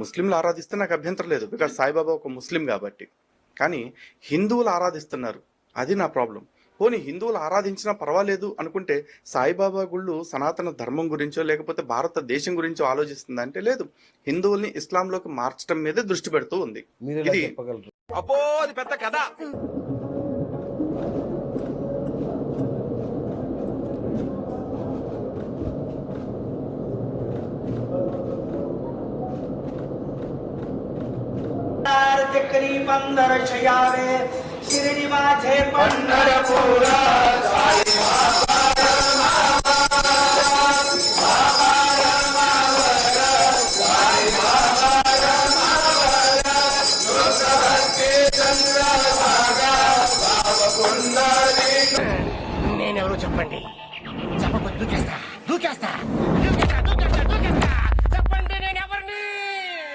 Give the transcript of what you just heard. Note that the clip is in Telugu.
ముస్లింలు ఆరాధిస్తే నాకు అభ్యంతరం లేదు, బికాజ్ సాయిబాబా ఒక ముస్లిం కాబట్టి. కానీ హిందువులు ఆరాధిస్తున్నారు, అది నా ప్రాబ్లం. పోనీ హిందువులు ఆరాధించినా పర్వాలేదు అనుకుంటే సాయిబాబా గుళ్ళు సనాతన ధర్మం గురించో లేకపోతే భారతదేశం గురించో ఆలోచిస్తుందా అంటే లేదు, హిందువుల్ని ఇస్లాంలోకి మార్చడం మీదే దృష్టి పెడుతూ ఉంది. ఇది పెద్ద కథ. पंदरशयावे शिरडी माझे पंढरपूर నేనెవరో చెప్పండి.